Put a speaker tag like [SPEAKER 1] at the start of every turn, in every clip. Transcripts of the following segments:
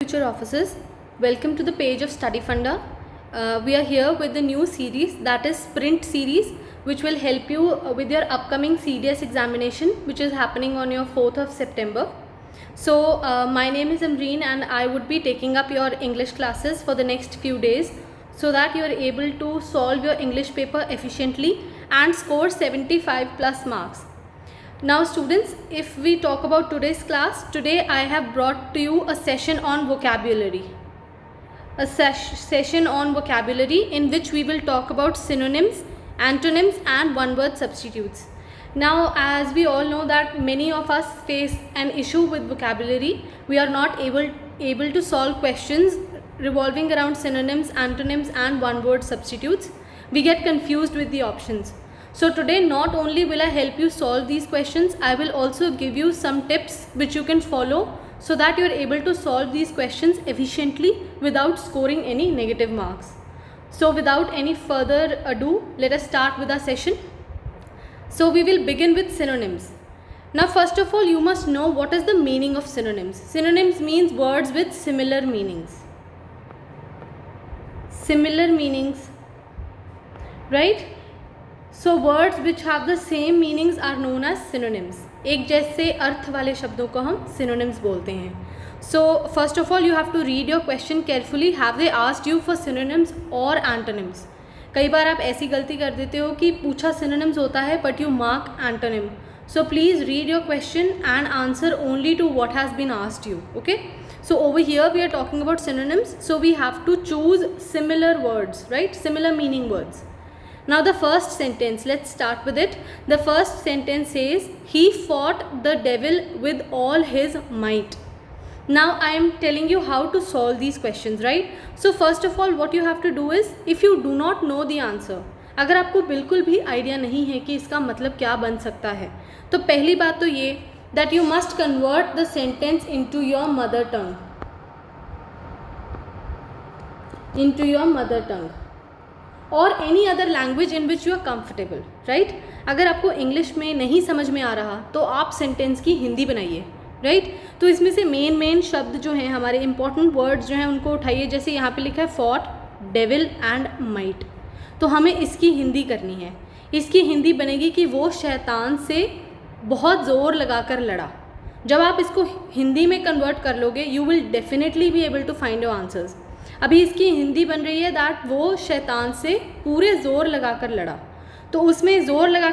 [SPEAKER 1] future officers, welcome to the page of Study Funder. We are here with the new series, that is Sprint series, which will help you with your upcoming CDS examination, which is happening on your 4th of September. So my name is Amreen and I would be taking up your English classes for the next few days so that you are able to solve your English paper efficiently and score 75 plus marks. Now students, if we talk about today's class, today I have brought to you a session on vocabulary. A session on vocabulary in which we will talk about synonyms, antonyms and one-word substitutes. Now, as we all know that many of us face an issue with vocabulary, we are not able to solve questions revolving around synonyms, antonyms and one-word substitutes. We get confused with the options. So today not only will I help you solve these questions, I will also give you some tips which you can follow so that you are able to solve these questions efficiently without scoring any negative marks. So without any further ado, let us start with our session. So we will begin with synonyms. Now first of all, you must know what is the meaning of synonyms. Synonyms means words with similar meanings. Similar meanings, right? So words which have the same meanings are known as synonyms. एक जैसे अर्थ वाले शब्दों को हम synonyms बोलते हैं. So first of all you have to read your question carefully. Have they asked you for synonyms or antonyms? कई बार आप ऐसी गलती कर देते हो कि पूछा synonyms होता है but you mark antonym. So please read your question and answer only to what has been asked you. Okay? So over here we are talking about synonyms. So we have to choose similar words, right? Similar meaning words. Now the first sentence, let's start with it. The first sentence says, he fought the devil with all his might. Now I am telling you how to solve these questions, right? So first of all what you have to do is, if you do not know the answer, अगर आपको बिल्कुल भी idea नहीं है कि इसका मतलब क्या बन सकता है, तो पहली बात तो ये that you must convert the sentence into your mother tongue. Into your mother tongue. और any other language in which you are comfortable, right? अगर आपको इंग्लिश में नहीं समझ में आ रहा तो आप सेंटेंस की हिंदी बनाइए, राइट? तो इसमें से मेन शब्द जो हैं, हमारे इंपॉर्टेंट वर्ड्स जो हैं उनको उठाइए. जैसे यहाँ पे लिखा है फॉट, डेविल एंड माइट, तो हमें इसकी हिंदी करनी है. इसकी हिंदी बनेगी कि वो शैतान से बहुत ज़ोर लगा कर लड़ा. जब आप इसको हिंदी में कन्वर्ट कर लोगे, you will definitely be able to find your answers. अभी इसकी हिंदी बन रही है दैट वो शैतान से पूरे ज़ोर लगा कर लड़ा. तो उसमें ज़ोर लगा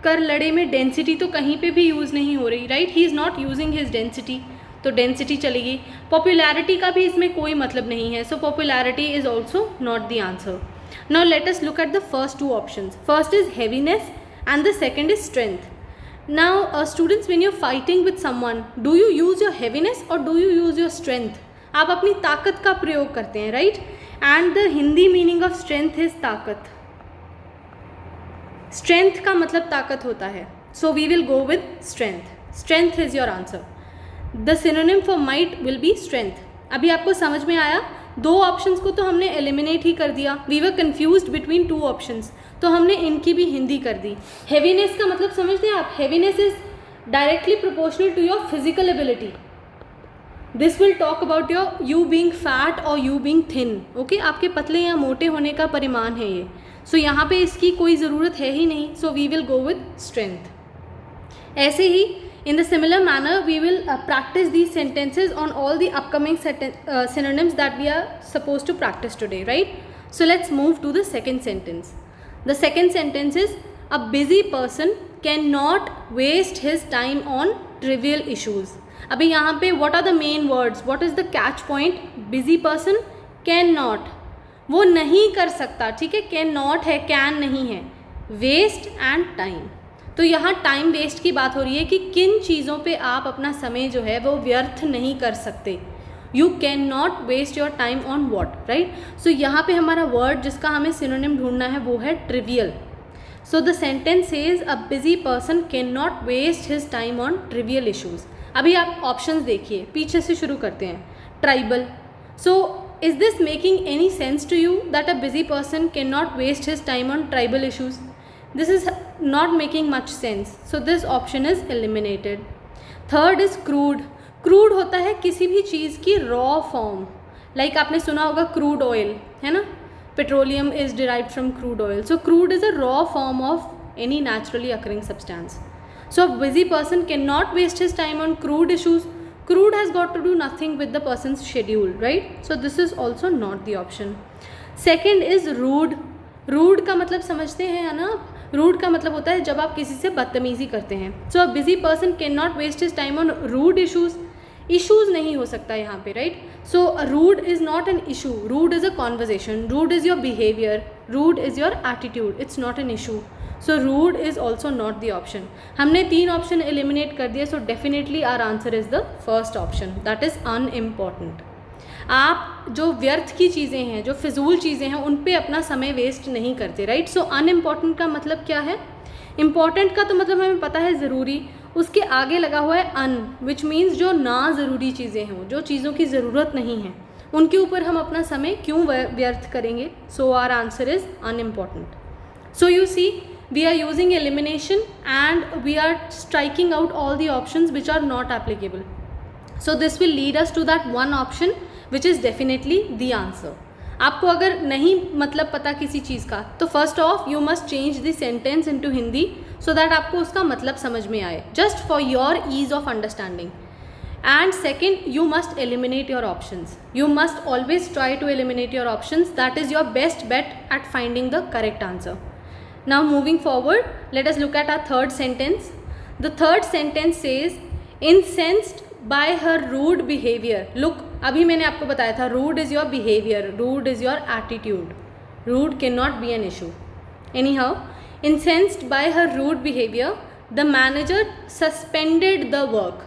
[SPEAKER 1] कर लड़े में डेंसिटी तो कहीं पे भी यूज़ नहीं हो रही, right? He is not using his density, तो डेंसिटी चलेगी. पॉपुलैरिटी का भी इसमें कोई मतलब नहीं है, so popularity is also not the answer. Now let us look at the first two options. First is heaviness and the second is strength. Now students, when you are fighting with someone, do you use your heaviness और do you use your strength? आप अपनी ताकत का प्रयोग करते हैं, right? And the Hindi meaning of strength is taakat. Strength का मतलब ताकत होता है, so we will go with strength. Strength is your answer. The synonym for might will be strength. अभी आपको समझ में आया? दो ऑप्शंस को तो हमने एलिमिनेट ही कर दिया. We were confused between two options, तो हमने इनकी भी हिंदी कर दी. हैवीनेस का मतलब समझते हैं आप? Heaviness is directly proportional to your physical ability. This will talk about your you being fat और यू बींग थिन. ओके, आपके पतले या मोटे होने का परिमाण है ये. सो यहाँ पे इसकी कोई ज़रूरत है ही नहीं, so we will go with strength. ऐसे ही in the similar manner we will practice these sentences on all the upcoming synonyms that we are suppose to practice today, right? So let's move to the second sentence. The second sentence is, a busy person can not waste his time on trivial issues. अभी यहाँ पे what are the main words, what is the catch point? Busy person, can not, वो नहीं कर सकता, ठीक है? Can not है, कैन नहीं है. वेस्ट एंड टाइम, तो यहाँ टाइम वेस्ट की बात हो रही है कि किन चीज़ों पे आप अपना समय जो है वो व्यर्थ नहीं कर सकते. You can not waste your time on what, right? So यहाँ पे हमारा वर्ड जिसका हमें सिनोनिम ढूंढना है वो है trivial. So the sentence says, a busy person can not waste his time on trivial issues. अभी आप ऑप्शंस देखिए, पीछे से शुरू करते हैं. Tribal. So is this making any sense to you that a busy person can not waste his time on tribal issues? This is not making much sense, so this option is eliminated. Third is crude. Crude होता है किसी भी चीज़ की raw form, like आपने सुना होगा crude oil, है ना, petroleum is derived from crude oil. So crude is a raw form of any naturally occurring substance. So a busy person cannot waste his time on crude issues. Crude has got to do nothing with the person's schedule, right? So this is also not the option. Second is rude. Rude का मतलब समझते हैं ना, rude का मतलब होता है जब आप किसी से बदतमीजी करते हैं. So a busy person can not waste his time on rude issues. Issues नहीं हो सकता यहाँ पे, right. So rude is not an issue. Rude is a conversation. Rude is your behaviour. Rude is your attitude. It's not an issue. So rude is also not the option. हमने 3 option eliminate कर दिए. So definitely our answer is the first option, that is unimportant. आप जो व्यर्थ की चीज़ें हैं, जो फिजूल चीज़ें हैं, उन पे अपना समय वेस्ट नहीं करते, राइट. सो अनइम्पॉर्टेंट का मतलब क्या है? इम्पॉर्टेंट का तो मतलब हमें पता है ज़रूरी, उसके आगे लगा हुआ है अन, विच मीन्स जो ना ज़रूरी चीज़ें हों, जो चीज़ों की ज़रूरत नहीं है, उनके ऊपर हम अपना समय क्यों व्यर्थ करेंगे. So our answer is unimportant. So you see, we are using elimination and we are striking out all the options which are not applicable. So this will lead us to that one option which is definitely the answer. आपको अगर नहीं मतलब पता किसी चीज़ का, तो first of you must change the sentence into Hindi so that आपको उसका मतलब समझ में आए, just for your ease of understanding. And second, you must eliminate your options. You must always try to eliminate your options. That is your best bet at finding the correct answer. Now moving forward, let us look at our third sentence. The third sentence says, incensed by her rude behavior. Look, अभी मैंने आपको बताया था rude is your behavior, rude is your attitude. Rude cannot be an issue. Anyhow, incensed by her rude behavior, the manager suspended the work.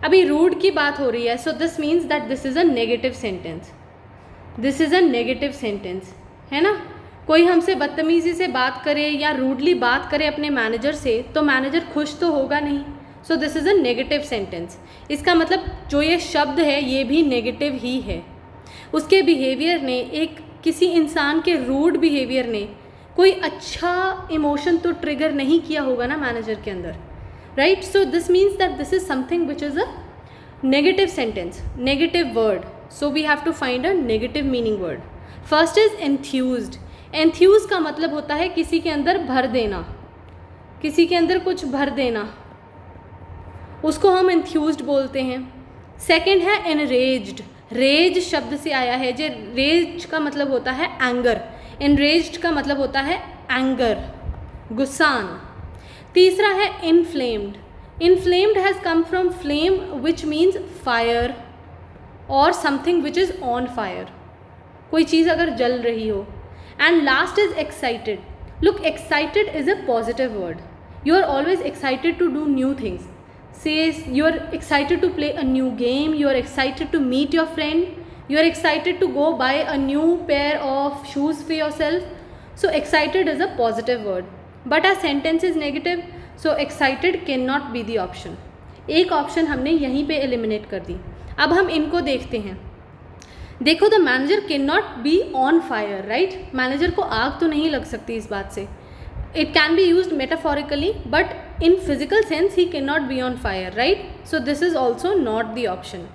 [SPEAKER 1] अभी rude की बात हो रही है, so this means that this is a negative sentence. This is a negative sentence, है ना. कोई हमसे बदतमीज़ी से बात करे या रूडली बात करे अपने मैनेजर से, तो मैनेजर खुश तो होगा नहीं. सो this is a negative sentence. इसका मतलब जो ये शब्द है ये भी नेगेटिव ही है. उसके बिहेवियर ने, एक किसी इंसान के रूड बिहेवियर ने कोई अच्छा इमोशन तो ट्रिगर नहीं किया होगा ना मैनेजर के अंदर, right. So this means that this is something which is a negative sentence, negative word. So we have to find a negative meaning word. First is enthused. Enthuse का मतलब होता है किसी के अंदर भर देना, किसी के अंदर कुछ भर देना, उसको हम एंथ्यूज्ड बोलते हैं. सेकंड है एनरेज्ड. रेज शब्द से आया है, जो रेज का मतलब होता है एंगर. एनरेज्ड का मतलब होता है एंगर, गुस्सा आना. तीसरा है inflamed. Inflamed has come from flame which means fire और something which is on fire, कोई चीज़ अगर जल रही हो. And last is excited. Look, excited is a positive word. You are always excited to do new things. Say you are excited to play a new game, you are excited to meet your friend, you are excited to go buy a new pair of shoes for yourself. So excited is a positive word. But our sentence is negative, so excited cannot be the option. एक option हमने यहीं पे eliminate कर दी. अब हम इनको देखते हैं. देखो, the manager can not be on fire, right. Manager को आग तो नहीं लग सकती इस बात से. It can be used metaphorically, but in physical sense he can not be on fire, right. So this is also not the option.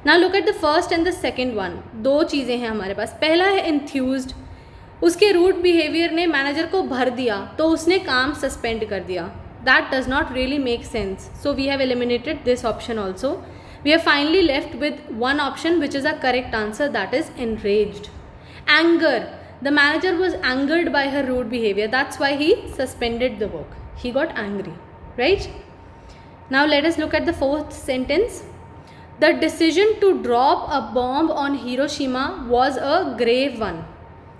[SPEAKER 1] Now look at the first and the second one. दो चीज़ें हैं हमारे पास. पहला है एंथ्यूज्ड. उसके rude behaviour ने manager को भर दिया, तो उसने काम सस्पेंड कर दिया. That does not really make sense. So we have eliminated this option also. We are finally left with one option which is a correct answer, that is enraged. Anger. The manager was angered by her rude behavior. That's why he suspended the work. He got angry, right? Now let us look at the fourth sentence. The decision to drop a bomb on Hiroshima was a grave one.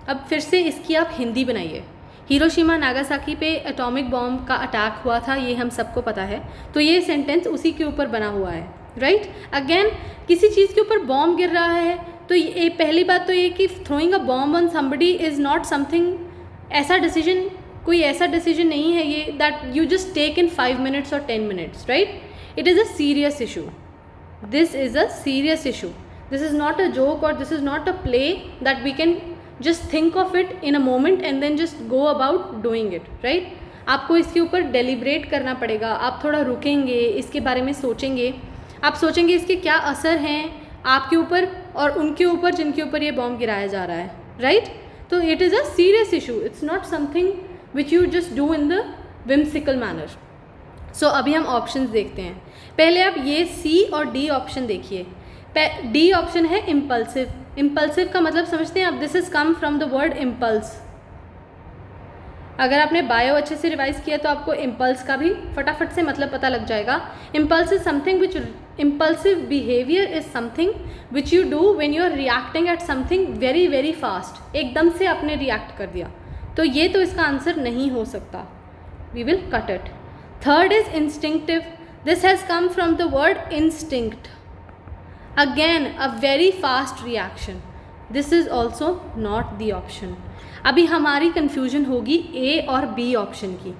[SPEAKER 1] अब फिर से इसकी आप हिंदी बनाइए. Hiroshima Nagasaki पे atomic bomb का attack हुआ था, ये हम सबको पता है. तो ये सेंटेंस उसी के ऊपर बना हुआ है, राइट. अगेन किसी चीज़ के ऊपर बॉम्ब गिर रहा है, तो ये पहली बात तो ये कि throwing a bomb on somebody is not something, ऐसा डिसीजन, कोई ऐसा डिसीजन नहीं है ये that you just take in 5 minutes or 10 minutes, right. It is a serious issue. This is a serious issue. This is not a joke और this is not a play that we can just think of it in a moment and then just go about doing it, right. आपको इसके ऊपर deliberate करना पड़ेगा. आप थोड़ा रुकेंगे, इसके बारे में सोचेंगे, आप सोचेंगे इसके क्या असर हैं आपके ऊपर और उनके ऊपर जिनके ऊपर ये बॉम्ब गिराया जा रहा है, राइट? तो it is a serious issue, it's not something which you just do in the whimsical manner. So अभी हम ऑप्शंस देखते हैं. पहले आप ये सी और डी ऑप्शन देखिए. डी ऑप्शन है इम्पल्सिव. इम्पल्सिव का मतलब समझते हैं आप? This is come from the word impulse. अगर आपने बायो अच्छे से रिवाइज किया तो आपको इम्पल्स का भी फटाफट से मतलब पता लग जाएगा. Impulse is something which, impulsive behaviour is something which you do when you are reacting at something very very fast. एकदम से आपने रिएक्ट कर दिया, तो ये तो इसका आंसर नहीं हो सकता. We will cut it. Third is instinctive. This has come from the word instinct. Again a very fast reaction. This is also not the option. अभी हमारी कंफ्यूजन होगी ए और बी ऑप्शन की.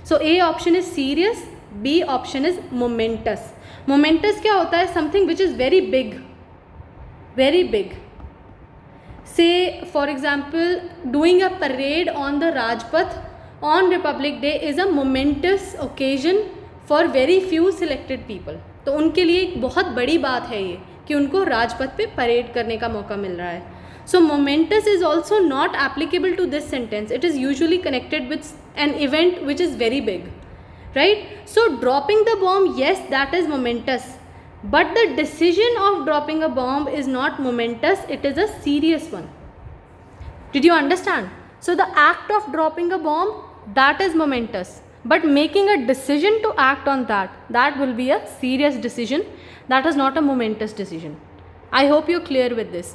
[SPEAKER 1] So A option is serious, B option is momentous. Momentous क्या होता है? Something which is very big, very big. Say for example doing a parade on the Rajpath on Republic day is a moments occasion for very few selected people. तो उनके लिए एक बहुत बड़ी बात है ये कि उनको राजपथ पे परेड करने का मौका मिल रहा है. So momentous is also not applicable to this sentence. It is usually connected with an event which is very big, right? So dropping the bomb, yes, that is momentous. But the decision of dropping a bomb is not momentous. It is a serious one. Did you understand? So the act of dropping a bomb, that is momentous. But making a decision to act on that, that will be a serious decision. That is not a momentous decision. I hope you're clear with this.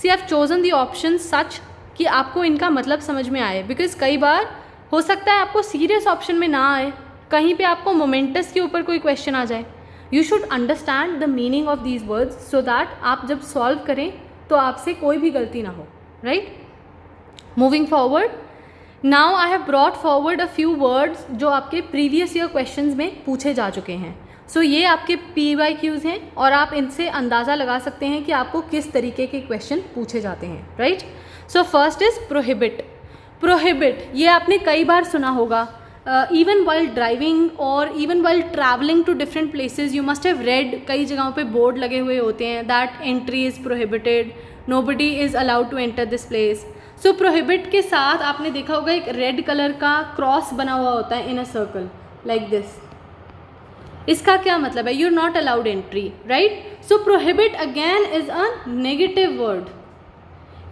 [SPEAKER 1] See, I've chosen the options such कि आपको इनका मतलब समझ में आए. Because कई बार हो सकता है आपको सीरियस ऑप्शन में ना आए, कहीं पे आपको मोमेंटस के ऊपर कोई क्वेश्चन आ जाए. You should understand the meaning of these words so that आप जब सॉल्व करें तो आपसे कोई भी गलती ना हो, right? Moving forward, now I have brought forward a few words जो आपके प्रीवियस ईयर क्वेश्चंस में पूछे जा चुके हैं. सो ये आपके PYQs हैं और आप इनसे अंदाज़ा लगा सकते हैं कि आपको किस तरीके के क्वेश्चन पूछे जाते हैं, right? So first is prohibit. Prohibit ये आपने कई बार सुना होगा. इवन वाइल ड्राइविंग और even while travelling to different places you must have read. कई जगहों पे बोर्ड लगे हुए होते हैं that entry is prohibited, nobody is allowed to enter this place. So prohibit के साथ आपने देखा होगा एक रेड कलर का क्रॉस बना हुआ होता है in a circle like this. इसका क्या मतलब है? You are not allowed entry, right? So prohibit again is a negative word.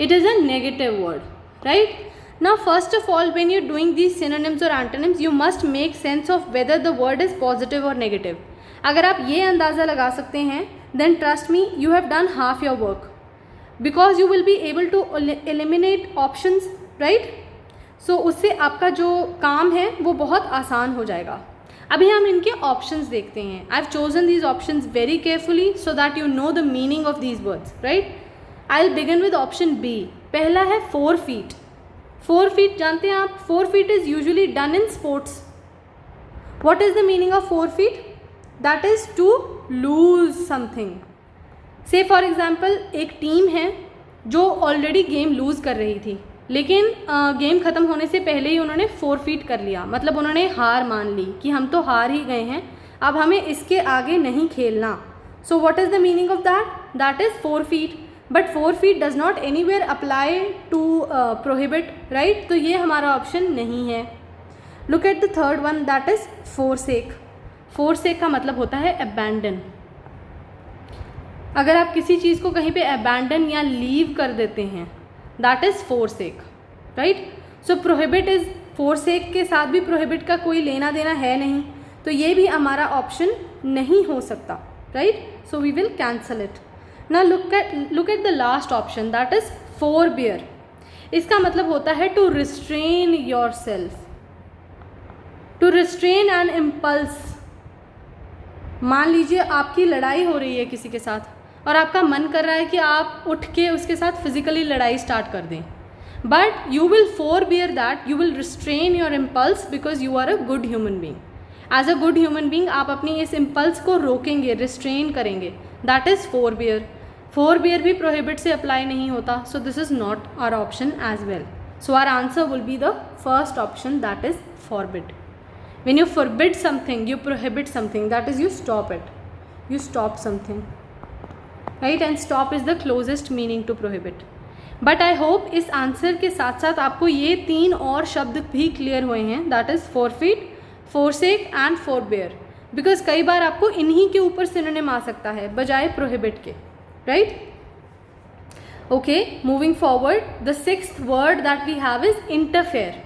[SPEAKER 1] It is a negative word, right? Now first of all when you doing these synonyms और antonyms you must make sense of whether the word is positive और negative. अगर आप ये अंदाज़ा लगा सकते हैं then trust me you have done half your work because you will be able to eliminate options, right? So उससे आपका जो काम है वो बहुत आसान हो जाएगा. अभी हम इनके ऑप्शंस देखते हैं. I have chosen these options very carefully so that you know the meaning of these words, right? I will begin with option B. पहला है 4 feet. 4 feet जानते हैं आप? 4 feet is usually done in sports. What is the meaning of 4 feet? That is to lose something. Say for example एक team है जो already game loose कर रही थी, लेकिन गेम ख़त्म होने से पहले ही उन्होंने 4 feet कर लिया. मतलब उन्होंने हार मान ली कि हम तो हार ही गए हैं, अब हमें इसके आगे नहीं खेलना. So what is the meaning of that? That is 4 feet. But 4 feet does not anywhere apply to prohibit, right? तो ये हमारा ऑप्शन नहीं है. Look at the third one, that is forsake. forsake का मतलब होता है abandon. अगर आप किसी चीज़ को कहीं पे abandon या लीव कर देते हैं that is forsake, right? So prohibit is forsake के साथ भी प्रोहिबिट का कोई लेना देना है नहीं, तो ये भी हमारा ऑप्शन नहीं हो सकता, right? So we will cancel it. Now look at the last option that is forbear. इसका मतलब होता है to restrain yourself, to restrain an impulse. मान लीजिए आपकी लड़ाई हो रही है किसी के साथ और आपका मन कर रहा है कि आप उठ के उसके साथ फिजिकली लड़ाई स्टार्ट कर दें, but you will forbear that, you will restrain your impulse because you are a good human being. As a good human being आप अपनी इस इम्पल्स को रोकेंगे, रिस्ट्रेन करेंगे. That is forbear. forbear भी प्रोहिबिट से अप्लाई नहीं होता, so this is not our option as well. So our answer will be the first option, that is forbid. When you forbid something, you prohibit something, that is you stop it. you stop something, right? And stop is the closest meaning to prohibit. But I hope इस answer के साथ साथ आपको ये 3 और शब्द भी clear हुए हैं, that is forfeit, forsake and forbear, because कई बार आपको इन्हीं के ऊपर सिनोनिम आ सकता है बजाय प्रोहिबिट के, right? Okay, moving forward, the 6th word that we have is interfere.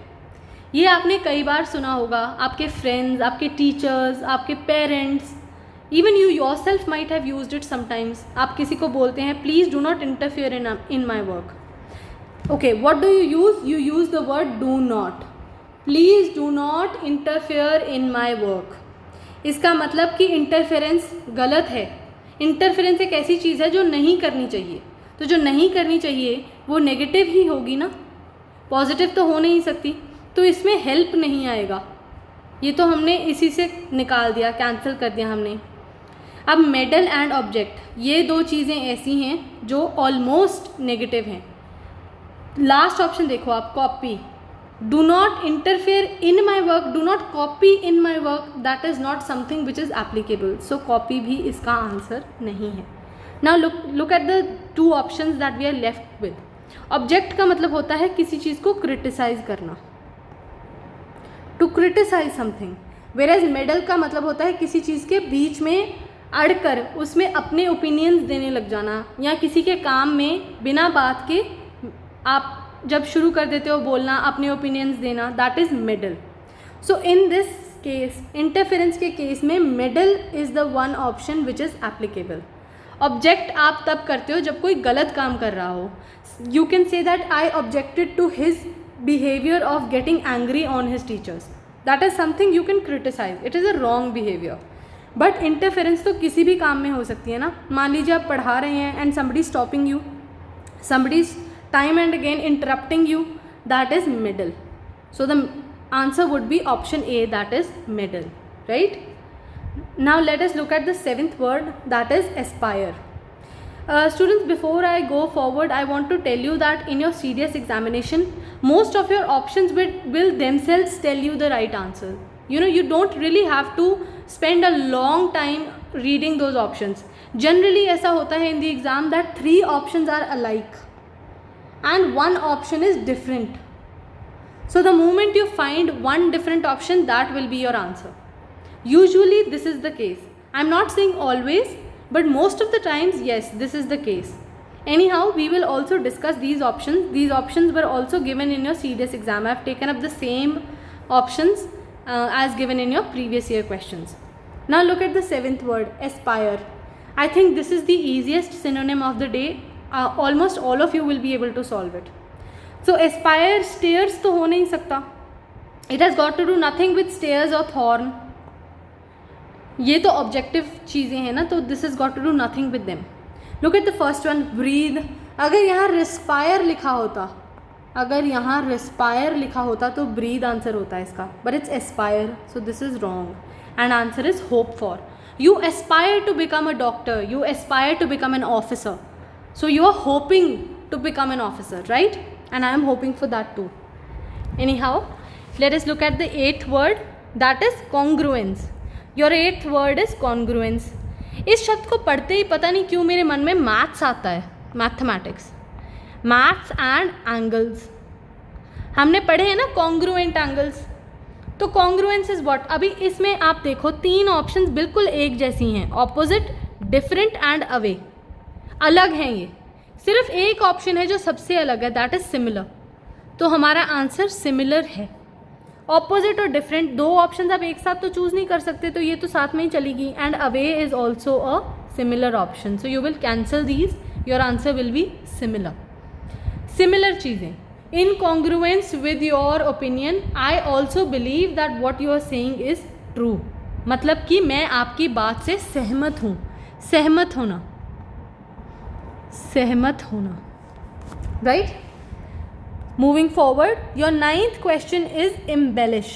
[SPEAKER 1] ये आपने कई बार सुना होगा, आपके फ्रेंड्स, आपके टीचर्स, आपके parents, even you your self might have used it sometimes. आप किसी को बोलते हैं please do not interfere in my work. Okay, what do you use? You use the word do not. Please do not interfere in my work. इसका मतलब कि interference गलत है. इंटरफेरेंस एक ऐसी चीज़ है जो नहीं करनी चाहिए. तो जो नहीं करनी चाहिए वो नेगेटिव ही होगी ना, पॉजिटिव तो हो नहीं सकती. तो इसमें हेल्प नहीं आएगा. ये तो हमने इसी से निकाल दिया, कैंसिल कर दिया हमने. अब मेडल एंड ऑब्जेक्ट, ये 2 चीज़ें ऐसी हैं जो ऑलमोस्ट नेगेटिव हैं. लास्ट ऑप्शन देखो आप, copy. Do not interfere in my work, do not copy in my work, that is not something which is applicable. So copy भी इसका आंसर नहीं है. Now look at the 2 options that we are left with. Object का मतलब होता है किसी चीज़ को क्रिटिसाइज करना, to criticize something. Whereas meddle का मतलब होता है किसी चीज़ के बीच में अड़कर उसमें अपने ओपिनियंस देने लग जाना, या किसी के काम में बिना बात के आप जब शुरू कर देते हो बोलना, अपने ओपिनियंस देना, that is medal. So in this case, interference के केस में medal is the one option which is applicable. Object आप तब करते हो जब कोई गलत काम कर रहा हो. You can say that I objected to his behavior of getting angry on his teachers. That is something you can criticize. It is a wrong behavior. But interference तो किसी भी काम में हो सकती है ना. मान लीजिए आप पढ़ा रहे हैं and somebody is stopping you, somebody is time and again interrupting you, that is middle. So the answer would be option A, that is middle, right? Now let us look at the 7th word, that is aspire. Students, before I go forward, I want to tell you that in your serious examination, most of your options will themselves tell you the right answer. You know, you don't really have to spend a long time reading those options. Generally ऐसा होता है in the exam that 3 options are alike and 1 option is different. So the moment you find 1 different option, that will be your answer. Usually this is the case. I'm not saying always, but most of the times, yes, this is the case. Anyhow, we will also discuss these options. These options were also given in your serious exam. I have taken up the same options as given in your previous year questions. Now look at the 7th word, aspire. I think this is the easiest synonym of the day. Almost all of you will be able to solve it. So aspire, stairs तो हो नहीं सकता. It has got to do nothing with stairs or thorn. ये तो objective चीज़ें हैं ना, तो this is got to do nothing with them. Look at the first one, breathe. अगर यहाँ रिस्पायर लिखा होता, अगर यहाँ रिस्पायर लिखा होता तो ब्रीद आंसर होता है इसका, but it's aspire, so this is wrong and answer is hope for. You aspire to become a doctor, you aspire to become an officer, so you are hoping to become an officer, right? And I am hoping for that too. Anyhow, let us look at the 8th word, that is congruence. Your 8th word is congruence. इस शब्द को पढ़ते ही पता नहीं क्यों मेरे मन में मैथ्स आता है, मैथमेटिक्स, मैथ्स एंड एंगल्स. हमने पढ़े हैं ना कॉन्ग्रुएंट एंगल्स. तो कॉन्ग्रुएंस इज व्हाट? अभी इसमें आप देखो 3 ऑप्शंस बिल्कुल एक जैसी हैं, ऑपोजिट, डिफरेंट एंड अवे. अलग हैं ये, सिर्फ एक ऑप्शन है जो सबसे अलग है, दैट इज सिमिलर. तो हमारा आंसर सिमिलर है. ऑपोजिट और डिफरेंट 2 ऑप्शन आप एक साथ तो चूज़ नहीं कर सकते, तो ये तो साथ में ही चलेगी. And away is also a similar option, so you will cancel these, your answer will be similar. Similar चीज़ें, incongruence with your opinion. I also believe that what you are saying is true, मतलब कि मैं आपकी बात से सहमत हूँ. सहमत होना, सहमत होना, right? Moving forward, your 9th question is embellish.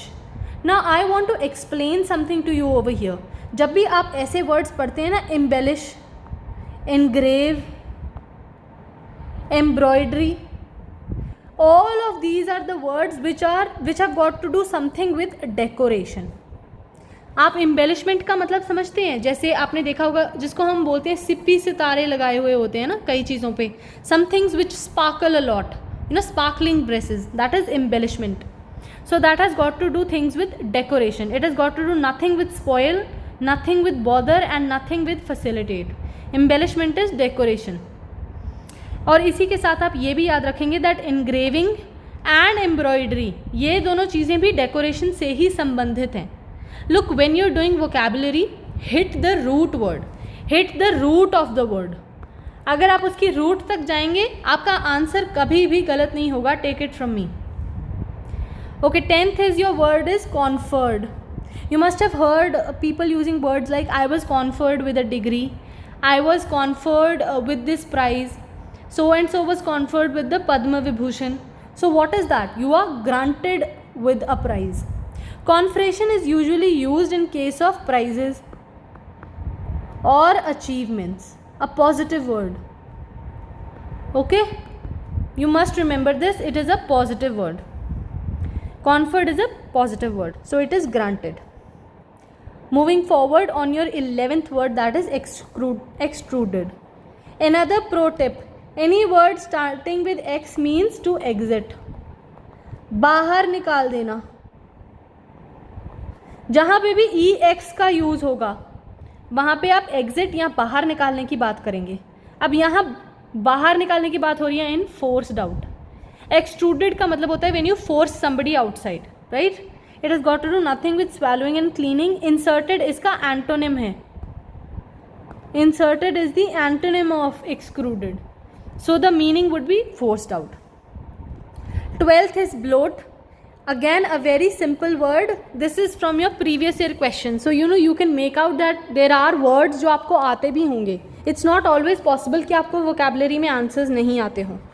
[SPEAKER 1] Now I want to explain something to you over here. जब भी आप ऐसे words पढ़ते हैं ना, embellish, engrave, embroidery, all of these are the words which have got to do something with decoration. आप embellishment का मतलब समझते हैं? जैसे आपने देखा होगा जिसको हम बोलते हैं सिप्पी सितारे लगाए हुए होते हैं ना कई चीज़ों पे, some things which sparkle a lot, you know, sparkling braces, that is embellishment. So that has got to do things with decoration. It has got to do nothing with spoil, nothing with bother and nothing with facilitate. Embellishment is decoration. और इसी के साथ आप ये भी याद रखेंगे that engraving and embroidery, ये दोनों चीज़ें भी decoration से ही संबंधित हैं. Look, when you're doing vocabulary, hit the root word, hit the root of the word. अगर आप उसकी रूट तक जाएंगे आपका आंसर कभी भी गलत नहीं होगा. Take it from me. Okay, 10th is your word is conferred. You must have heard people using words like I was conferred with a degree, I was conferred with this prize, so and so was conferred with the Padma Vibhushan. So what is that? You are granted with a prize. Conferration is usually used in case of prizes or achievements. A positive word. Okay? You must remember this. It is a positive word. Conferred is a positive word, so it is granted. Moving forward on your 11th word, that is extruded. Another pro tip, any word starting with X means to exit. बाहर निकाल देना. जहाँ पे भी EX का use होगा वहाँ पे आप exit या बाहर निकालने की बात करेंगे. अब यहाँ बाहर निकालने की बात हो रही है इन forced out. Extruded का मतलब होता है when you force somebody outside, right? It has got to do nothing with swallowing and cleaning. Inserted इसका antonym है. Inserted is the antonym of extruded. So the meaning would be forced out. 12th is bloat. Again a very simple word. This is from your previous year question. So you know you can make out that there are words जो आपको आते भी होंगे. It's not always possible कि आपको vocabulary में answers नहीं आते हों.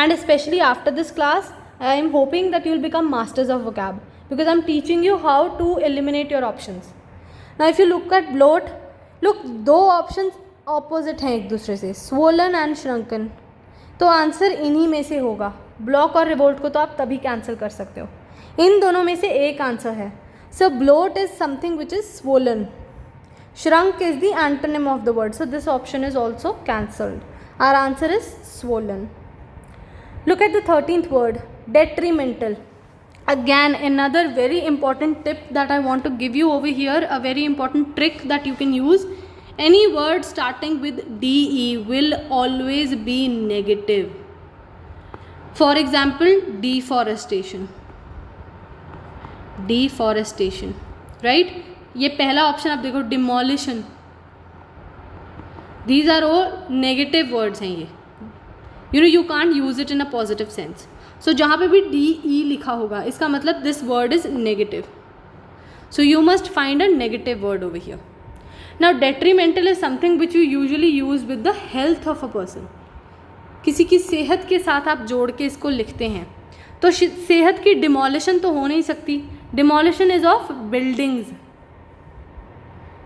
[SPEAKER 1] And especially after this class, I am hoping that you will become masters of vocab because I am teaching you how to eliminate your options. Now if you look at bloat, look, दो options opposite हैं एक दूसरे से, swollen and shrunken. तो answer इन्हीं में से होगा. ब्लॉक और रिवोल्ट को तो आप तभी कैंसिल कर सकते हो. इन दोनों में से एक आंसर है. So bloat is something which is swollen. Shrunk is the antonym of the word. So this option is also cancelled. Our answer is swollen. Look at the 13th word, detrimental. Again, another very important tip that I want to give you over here, a very important trick that you can use. Any word starting with DE will always be negative. For example, deforestation. Deforestation, right? ये पहला option आप देखो, demolition. These are all negative words हैं ये. You know you can't use it in a positive sense. So जहाँ पे भी DE लिखा होगा इसका मतलब this word is negative. So you must find a negative word over here. Now detrimental is something which you usually use with the health of a person. किसी की सेहत के साथ आप जोड़ के इसको लिखते हैं. तो सेहत की demolition तो हो नहीं सकती. Demolition is of buildings,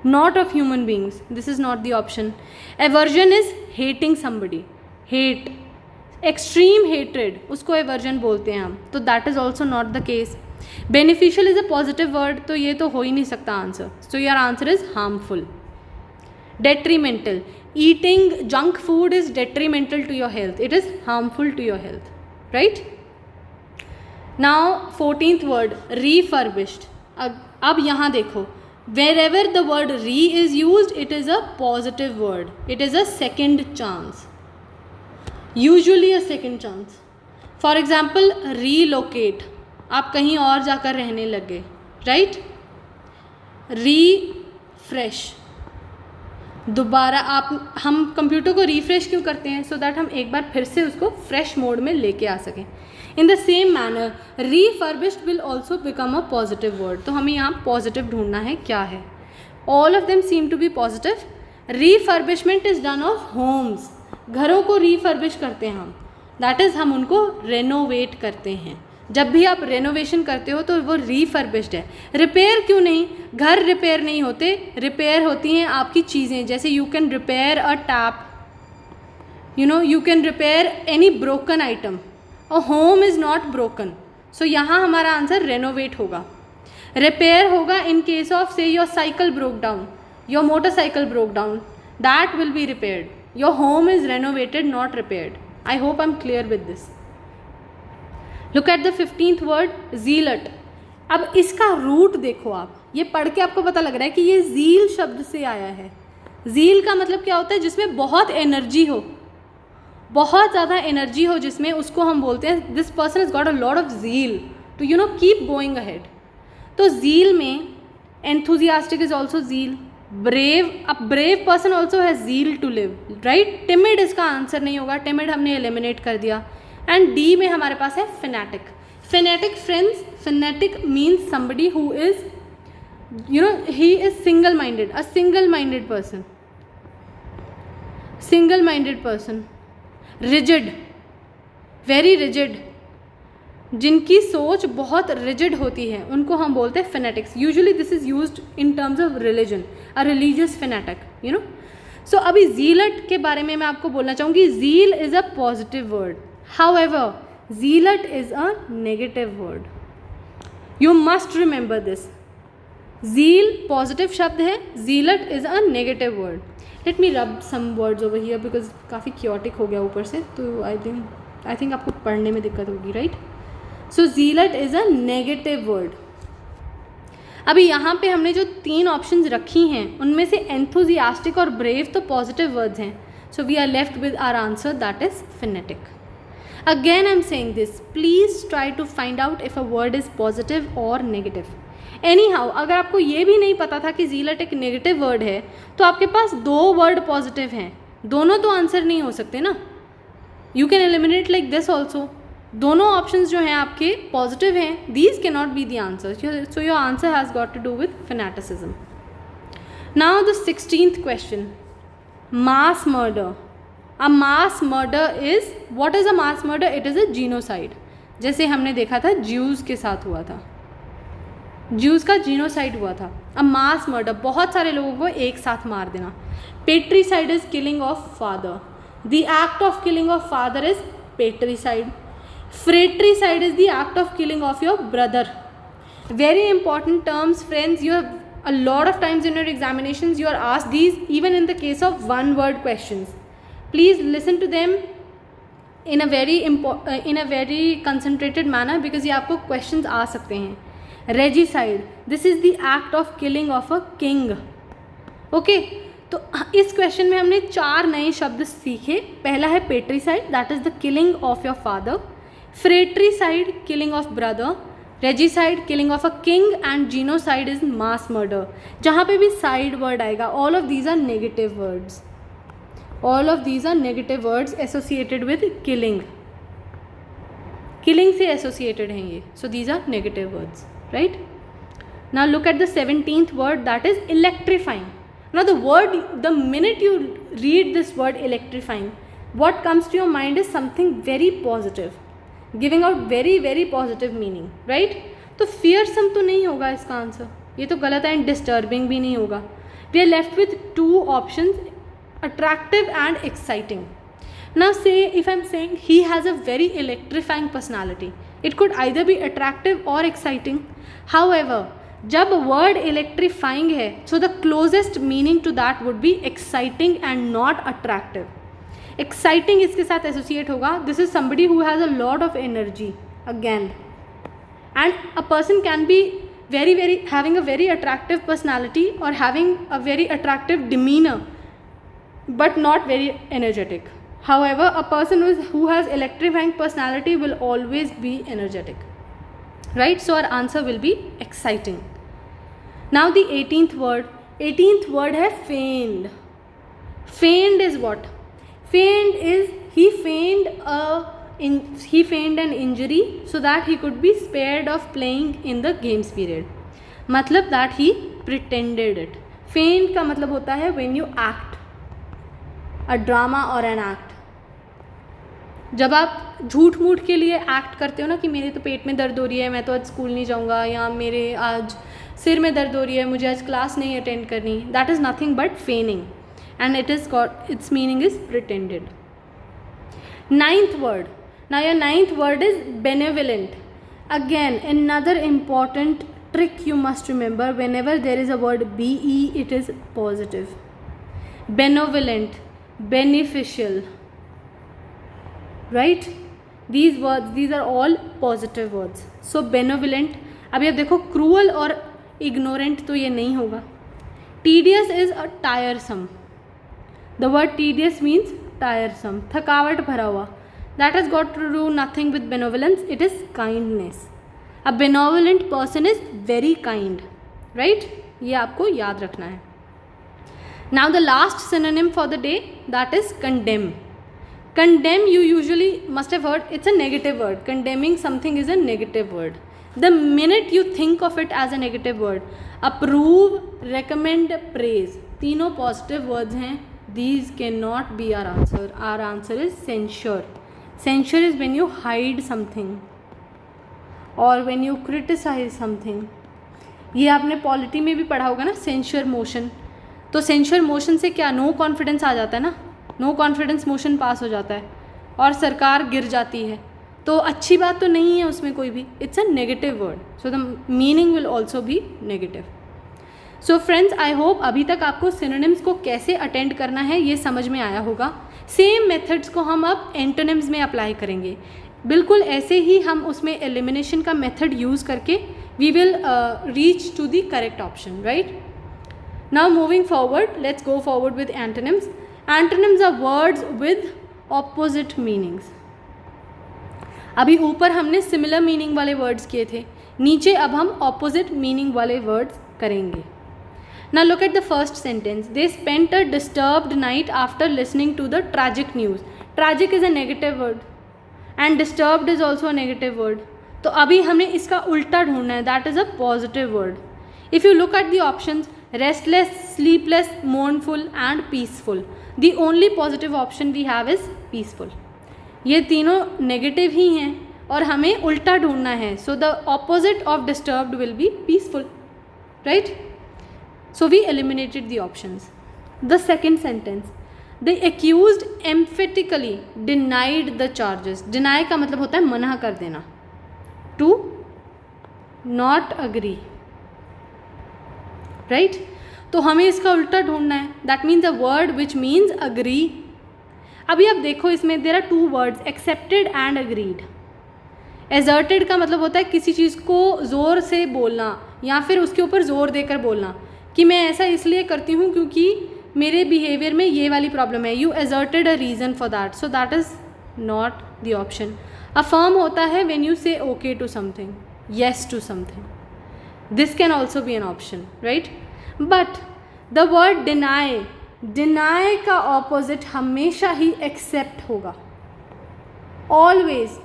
[SPEAKER 1] not of human beings. This is not the option. Aversion is hating somebody. Hate. Extreme hatred उसको एवर्जन बोलते हैं हम. तो that is also not the case. Beneficial is a positive word, तो ये तो हो ही नहीं सकता आंसर. So your answer is harmful. Detrimental, eating junk food is detrimental to your health. It is harmful to your health, right? Now 14th word, refurbished. अब यहाँ देखो, wherever the word re is used, it is a positive word. It is a second chance. Usually a second chance. For example, relocate. आप कहीं और जाकर रहने लग गए, right? Refresh. दोबारा आप, हम कंप्यूटर को रिफ्रेश क्यों करते हैं? सो दैट हम एक बार फिर से उसको फ्रेश मोड में लेके आ सकें. In the same manner refurbished will also become a positive word. तो हमें यहाँ पॉजिटिव ढूंढना है, क्या है? All of them seem to be positive. Refurbishment is done of homes. घरों को रीफर्बिश करते हैं हम. दैट इज़ हम उनको रेनोवेट करते हैं. जब भी आप रेनोवेशन करते हो तो वो रीफर्बिश्ड है. रिपेयर क्यों नहीं? घर रिपेयर नहीं होते, रिपेयर होती हैं आपकी चीज़ें. जैसे you can repair a tap, you know, you can repair any broken item. A home is not broken. So यहाँ हमारा आंसर रेनोवेट होगा. रिपेयर होगा in case of say your cycle broke down, your motorcycle broke down, that will be repaired. Your home is renovated, not repaired. I hope I am clear with this. Look at the 15th word, zealot. अब इसका root देखो आप, ये पढ़ के आपको पता लग रहा है कि ये zeal शब्द से आया है. zeal का मतलब क्या होता है? जिसमें बहुत एनर्जी हो, बहुत ज़्यादा एनर्जी हो जिसमें, उसको हम बोलते हैं this person is got a lot of zeal to you know keep going ahead. तो zeal में enthusiastic is also zeal, brave, a brave person also has zeal to live, right? timid इसका answer नहीं होगा, timid हमने eliminate कर दिया. And D में हमारे पास है fanatic. fanatic friends, fanatic means somebody who is, you know, he is single minded, a single minded person, single minded person. rigid, very rigid, जिनकी सोच बहुत रिजिड होती है उनको हम बोलते हैं fanatics. Usually this is used in terms of religion, a religious fanatic, you know. So अभी zealot के बारे में मैं आपको बोलना चाहूँगी. zeal is a positive word, however zealot is a negative word. You must remember this. zeal positive शब्द है, zealot is a negative word. Let me rub some words over here because काफ़ी क्योटिक हो गया ऊपर से, तो I think आपको पढ़ने में दिक्कत होगी, right. So zealot is a negative word. अभी यहाँ पे हमने जो 3 ऑप्शंस रखी हैं उनमें से enthusiastic और brave तो पॉजिटिव वर्ड्स हैं. So we are left with our answer, that is phonetic. Again I am saying this, please try to find out if a word is positive और नेगेटिव. एनी हाउ, अगर आपको ये भी नहीं पता था कि zealot एक नेगेटिव वर्ड है तो आपके पास 2 वर्ड पॉजिटिव हैं, दोनों तो आंसर नहीं हो सकते ना. You can eliminate like this also. दोनों ऑप्शंस जो हैं आपके पॉजिटिव हैं, these can not be the answer. So your answer has got to do with fanaticism. Now the 16th question, mass murder. A mass murder is, what is a mass murder? It is a genocide. जैसे हमने देखा था Jews के साथ हुआ था, Jews का genocide हुआ था. अ मास मर्डर, बहुत सारे लोगों को एक साथ मार देना. Patricide is killing of father. The act of killing of father is patricide. Fratricide is the act of killing of your brother. Very important terms, friends. You have a lot of times in your examinations you are asked these, even in the case of one word questions. Please listen to them in a very concentrated manner because ये आपको questions आ सकते हैं. Regicide, this is the act of killing of a king. Okay, तो इस question में हमने 4 नए शब्द सीखे. पहला है patricide, that is the killing of your father. Fratricide, killing of brother. Regicide, killing of a king. And genocide is mass murder. जहाँ पे भी side word आएगा, all of these are negative words. All of these are negative words associated with killing. Killing से associated हैं ये. So these are negative words, right? Now look at the 17th word, that is electrifying. Now the minute you read this word electrifying, what comes to your mind is something very positive, giving out very very positive meaning, right. तो fearsome तो नहीं होगा इसका answer, ये तो गलत है. And disturbing भी नहीं होगा. We are left with 2 options, attractive and exciting. Now say if I am saying he has a very electrifying personality, it could either be attractive और एक्साइटिंग. हाउएवर जब वर्ड इलेक्ट्रीफाइंग है, so the closest meaning to that would be exciting and not attractive. Exciting इसके साथ associate होगा. This is somebody who has a lot of energy again, and a person can be very very having a very attractive personality और having a very attractive demeanour but not very energetic. However a person who has electrifying personality will always be energetic, right. So our answer will be exciting. Now the 18th word है feigned. Feigned is what? Feigned is he feigned an injury so that he could be spared of playing in the games period. मतलब that he pretended it. Feigned का मतलब होता है when you act a drama or an act. जब आप झूठ मूठ के लिए एक्ट करते हो ना कि मेरे तो पेट में दर्द हो रही है, मैं तो आज स्कूल नहीं जाऊँगा, या मेरे आज सिर में दर्द हो रही है, मुझे आज क्लास नहीं अटेंड करनी, that is nothing but feigning. And it is got its meaning is pretended. 9th word. Now your 9th word is benevolent. Again another important trick you must remember, whenever there is a word be, it is positive. Benevolent, beneficial, right? These words, these are all positive words. So benevolent, अभी आप देखो cruel और ignorant तो ये नहीं होगा. Tedious is a tiresome. The word tedious means tiresome, थकावट भरा हुआ. That has got to do nothing with benevolence, it is kindness. A benevolent person is very kind, right? ये आपको याद रखना है. Now the last synonym for the day, that is condemn. Condemn, you usually must have heard, it's a negative word. Condemning something is a negative word. The minute you think of it as a negative word, approve, recommend, praise, तीनों positive words हैं. These cannot be our answer. Our answer is censure. Censure is when you hide something or when you criticize something. ये आपने polity में भी पढ़ा होगा ना, सेंशर motion. तो सेंशर मोशन से क्या, नो कॉन्फिडेंस आ जाता है ना, नो कॉन्फिडेंस मोशन पास हो जाता है और सरकार गिर जाती है. तो अच्छी बात तो नहीं है उसमें कोई भी. It's a negative word, so the meaning will also be negative. So friends, I hope अभी तक आपको सिनोनिम्स को कैसे अटेंड करना है ये समझ में आया होगा. सेम मेथड्स को हम अब एंटोनिम्स में अप्लाई करेंगे. बिल्कुल ऐसे ही हम उसमें एलिमिनेशन का मेथड यूज़ करके we will reach to the correct option, right? Now moving forward, let's go forward with antonyms. Antonyms are words with opposite meanings. अभी ऊपर हमने सिमिलर मीनिंग वाले वर्ड्स किए थे, नीचे अब हम ऑपोजिट मीनिंग वाले वर्ड्स करेंगे. Now look at the first sentence. They spent a disturbed night after listening to the tragic news. Tragic is a negative word and disturbed is also a negative word. तो अभी हमें इसका उल्टा ढूंढना है. That is a positive word. If you look at the options, restless, sleepless, mournful and peaceful, the only positive option we have is peaceful. ये तीनों negative ही हैं और हमें उल्टा ढूंढना है. So the opposite of disturbed will be peaceful, right? So we eliminated the options. The second sentence, the accused emphatically denied the charges. Deny का मतलब होता है मना कर देना. To not agree, right? तो हमें इसका उल्टा ढूंढना है. That means a word which means agree. अभी आप देखो इसमें there are two words, accepted and agreed. Asserted का मतलब होता है किसी चीज़ को ज़ोर से बोलना या फिर उसके ऊपर ज़ोर देकर बोलना कि मैं ऐसा इसलिए करती हूँ क्योंकि मेरे बिहेवियर में ये वाली प्रॉब्लम है. You asserted a reason for that, so that is not the option. Affirm होता है when you say okay to something, yes to something. This can also be an option, right? But the word deny, deny का opposite हमेशा ही accept होगा, always.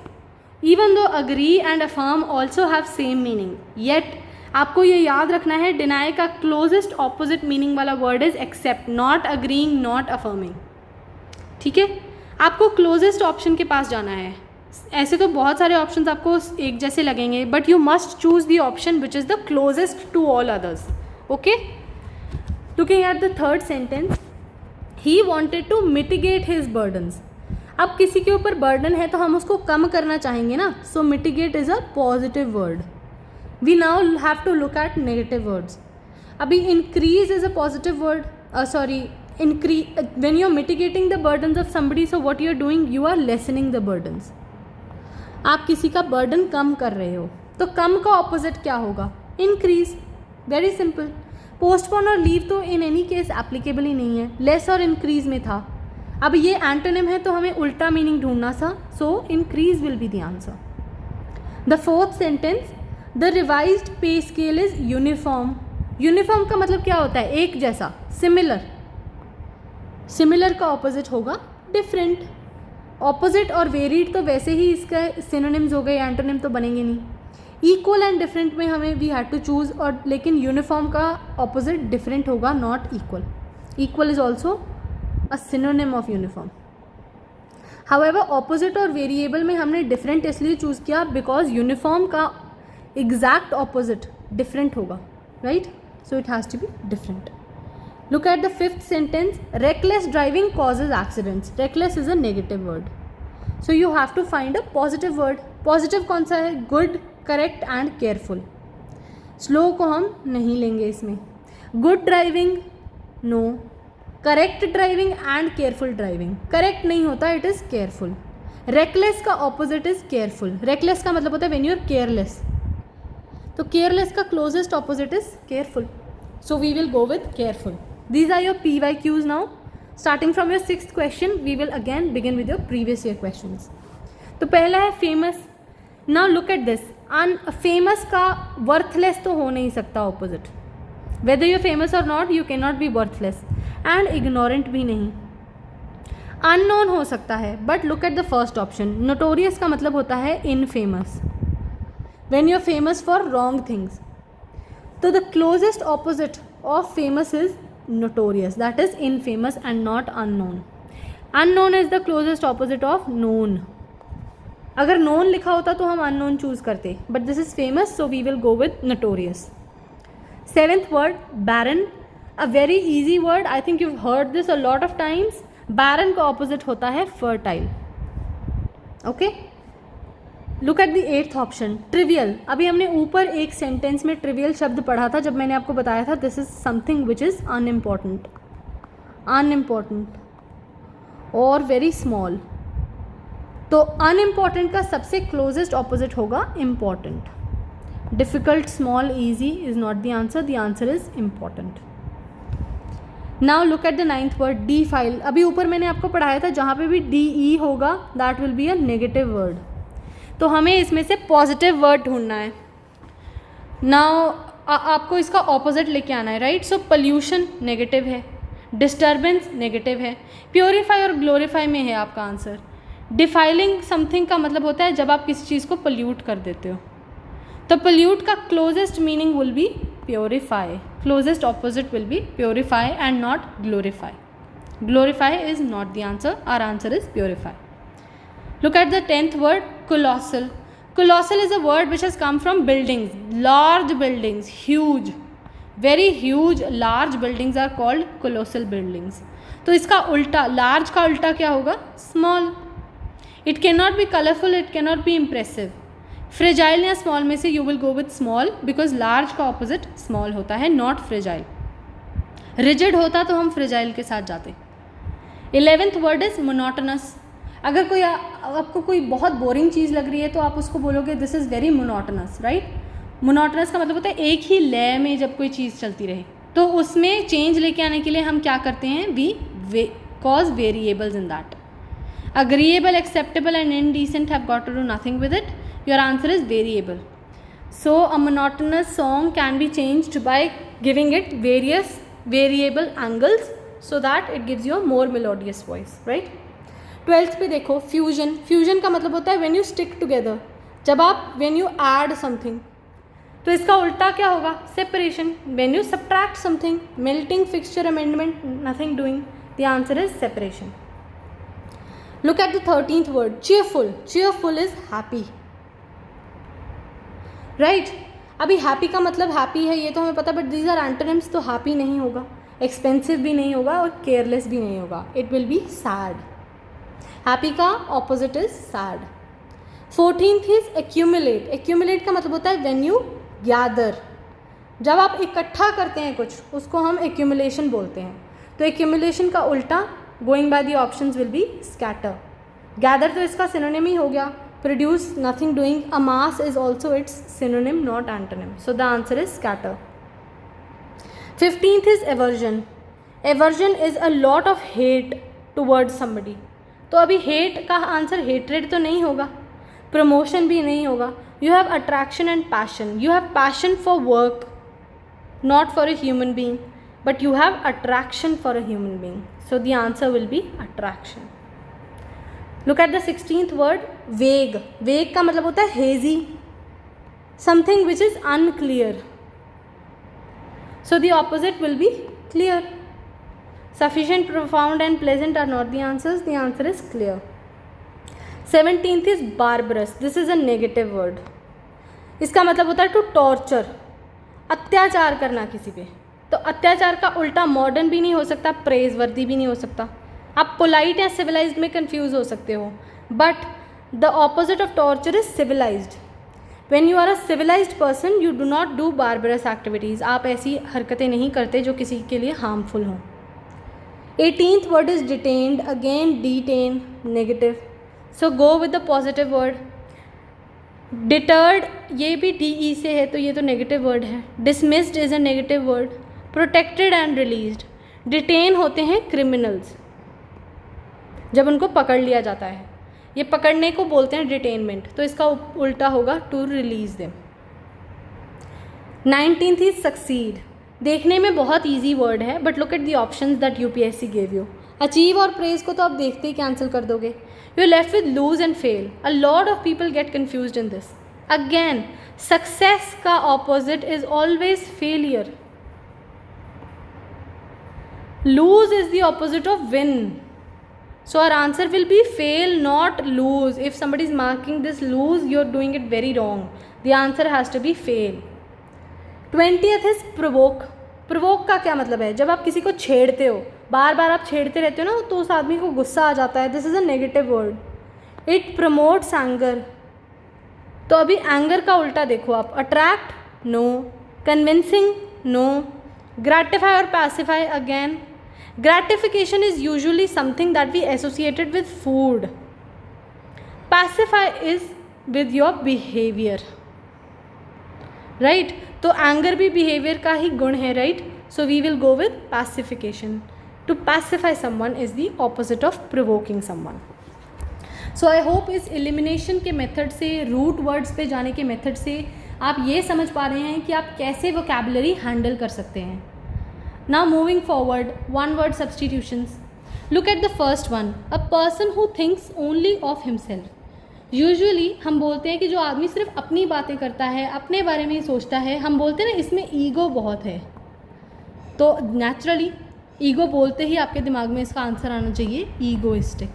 [SPEAKER 1] Even though agree and affirm also have same meaning, yet आपको ये याद रखना है deny का क्लोजेस्ट ऑपोजिट मीनिंग वाला word is accept, not agreeing, not affirming. ठीक है, आपको क्लोजेस्ट ऑप्शन के पास जाना है. ऐसे तो बहुत सारे ऑप्शंस आपको एक जैसे लगेंगे, but you must choose the option which is the closest to all others. Okay, looking at the third sentence, he wanted to mitigate his burdens. अब किसी के ऊपर बर्डन है तो हम उसको कम करना चाहेंगे ना, so mitigate is a positive word. We now have to look at negative words. अभी increase is a positive word. When you are mitigating the burdens of somebody, so what you are doing, you are lessening the burdens. आप किसी का burden कम कर रहे हो, तो कम का opposite क्या होगा? Increase. Very simple. Postpone और leave तो in any case applicable ही नहीं है, less और increase में था. अब ये antonym है तो हमें उल्टा meaning ढूंढना था, so increase will be the answer. The fourth sentence, the revised पे स्केल इज़ यूनिफॉर्म. यूनिफॉर्म का मतलब क्या होता है? एक जैसा, सिमिलर. सिमिलर का ऑपोजिट होगा डिफरेंट. ऑपोजिट और वेरीड तो वैसे ही इसका सिनोनिम्स हो गए, एंटोनिम तो बनेंगे नहीं. इक्वल एंड डिफरेंट में हमें वी हैड टू चूज, और लेकिन यूनिफॉर्म का ऑपोजिट डिफरेंट होगा, not equal. Equal is also a synonym of uniform. However opposite और वेरिएबल में हमने डिफरेंट इसलिए चूज़ किया बिकॉज यूनिफॉर्म का एग्जैक्ट ऑपोजिट डिफरेंट होगा, right? So it has to be different. Look at the fifth sentence. Reckless driving causes accidents. Reckless is a negative word. So you have to find a positive word. Positive कौन सा है? Good, correct and careful. Slow को हम नहीं लेंगे इसमें. Good driving, no. Correct driving and careful driving. Correct नहीं होता, इट इज़ केयरफुल. रेकलेस का ऑपोजिट इज केयरफुल. रेकलेस का मतलब होता है व्हेन यू आर केयरलेस. तो केयरलेस का closest opposite is careful. So we will go with careful. These are your PYQs now. Starting from your 6th question we will again begin with your previous year questions. तो पहला है famous. Now look at this. Famous का worthless तो हो नहीं सकता opposite. Whether you famous और not, you can not be worthless. And ignorant भी नहीं. अननोन हो सकता है, but look at the first option. Notorious का मतलब होता है infamous. When you are famous for wrong things. तो the closest opposite of famous is notorious, that is infamous and not unknown. Unknown is the closest opposite of known. अगर known लिखा होता तो हम unknown चूज करते, but this is famous, so we will go with notorious. 7th word, barren. A very easy word. I think you've heard this a lot of times. barren का opposite होता है fertile. Okay? Look at the 8th option, trivial. अभी हमने ऊपर एक sentence में trivial शब्द पढ़ा था जब मैंने आपको बताया था this is something which is unimportant, unimportant और वेरी स्मॉल. तो अनइम्पॉर्टेंट का सबसे क्लोजेस्ट ऑपोजिट होगा important. Difficult, small, easy is not the answer. The answer is important. Now look at the 9th word, D file. अभी ऊपर मैंने आपको पढ़ाया था जहाँ पे भी DE होगा that will be a negative word. तो हमें इसमें से पॉजिटिव वर्ड ढूंढना है. नाउ आपको इसका ऑपोजिट लेके आना है, राइट. सो पोल्यूशन नेगेटिव है, डिस्टर्बेंस नेगेटिव है, प्योरीफाई और ग्लोरीफाई में है आपका आंसर. डिफाइलिंग समथिंग का मतलब होता है जब आप किसी चीज़ को पोल्यूट कर देते हो. तो पोल्यूट का closest meaning will be purify. Closest opposite will be purify and not glorify. Glorify is not the answer. Our answer is purify. Look at the 10th word, colossal. Colossal is a word which has come from buildings, large buildings, huge, very huge, large buildings are called colossal buildings. तो इसका उल्टा, large का उल्टा क्या होगा? Small. It cannot be colorful, it cannot be impressive. Fragile या small में से you will go with small because large का opposite small होता है, not fragile. Rigid होता तो हम fragile के साथ जाते. 11th word is monotonous. अगर कोई आपको कोई बहुत बोरिंग चीज़ लग रही है तो आप उसको बोलोगे this is very monotonous, right. Monotonous का मतलब होता है एक ही लय में जब कोई चीज़ चलती रहे. तो उसमें चेंज लेके आने के लिए हम क्या करते हैं, we cause variables in that. Agreeable, acceptable and indecent have got to do nothing with it. Your answer is variable. So a monotonous song can be changed by giving it various variable angles so that it gives you a more melodious voice, right. 12th पे देखो, fusion. Fusion का मतलब होता है when you stick together. जब आप when you add something. तो इसका उल्टा क्या होगा, separation. When you subtract something, melting, fixture, amendment, nothing doing. The answer is separation. Look at the 13th word, cheerful. Cheerful is happy, right. अभी happy का मतलब हैप्पी है ये तो हमें पता, बट दीज आर एंटोनिम्स. तो हैप्पी नहीं होगा, एक्सपेंसिव भी नहीं होगा और केयरलेस भी नहीं होगा. It will be sad. Happy का opposite is sad. 14th is accumulate. Accumulate का मतलब होता है व्हेन यू गैदर. जब आप इकट्ठा करते हैं कुछ, उसको हम एक्यूमुलेशन बोलते हैं. तो एक्यूमुलेशन का उल्टा going by the options will be scatter. Gather तो इसका सिनोनिम ही हो गया. Produce, nothing doing. A mass is also it's synonym, not antonym. So the answer is scatter. 15th is aversion. Aversion is a lot of hate towards somebody. तो अभी hate का answer hatred तो नहीं होगा, promotion भी नहीं होगा. You have attraction and passion. You have passion for work, not for a human being, but you have attraction for a human being. So the answer will B attraction. Look at the 16th word, वेग. वेग का मतलब होता है hazy, something which is unclear. So the opposite will B clear. Sufficient, profound and pleasant are not the answers. The answer is clear. 17th is barbarous. This is a negative word. इसका मतलब होता है to torture, अत्याचार करना किसी पे. तो अत्याचार का उल्टा मॉडर्न भी नहीं हो सकता, प्रेज वर्दी भी नहीं हो सकता. आप पोलाइट या सिविलाइज्ड में कंफ्यूज हो सकते हो, but the opposite of torture is civilised. When you are a civilized person, you do not do barbarous activities. आप ऐसी हरकतें नहीं करते जो किसी के लिए harmful हों. 18th word is detained. Again, detain, negative. So go with the positive word. Deterred, ये भी DE से है तो ये तो negative word है. Dismissed is a negative word. Protected and released. Detain होते हैं criminals, जब उनको पकड़ लिया जाता है. ये पकड़ने को बोलते हैं डिटेनमेंट, तो इसका उल्टा होगा to release them. 19th is succeed. देखने में बहुत ईजी वर्ड है, but look at the options that UPSC gave you. Achieve और प्रेज को तो आप देखते ही कैंसिल कर दोगे. You left with lose and fail. A lot of people get confused in this. Again, success का opposite is always failure. Lose is the opposite of win. So our answer will be fail, not lose. If somebody is marking this lose, you are doing it very wrong. The answer has to be fail. 20th is provoke. Provoke का क्या मतलब है? जब आप किसी को छेड़ते हो, बार बार आप छेड़ते रहते हो ना, तो उस आदमी को गुस्सा आ जाता है. This is a negative word. It promotes anger. तो अभी anger का उल्टा देखो आप. Attract, no. Convincing, no. Gratify or pacify, again. Gratification is usually something that we associated with food. Pacify is with your behavior, right? तो anger भी behavior का ही गुण है, right? So we will go with pacification. To pacify someone is the opposite of provoking someone. So I hope इस elimination के method से, root words पे जाने के method से आप ये समझ पा रहे हैं कि आप कैसे vocabulary handle कर सकते हैं. Now moving forward, one word substitutions. Look at the first one. A person who thinks only of himself. Usually हम बोलते हैं कि जो आदमी सिर्फ अपनी बातें करता है, अपने बारे में ही सोचता है, हम बोलते हैं ना इसमें ईगो बहुत है. तो नेचुरली ईगो बोलते ही आपके दिमाग में इसका आंसर आना चाहिए egoistic.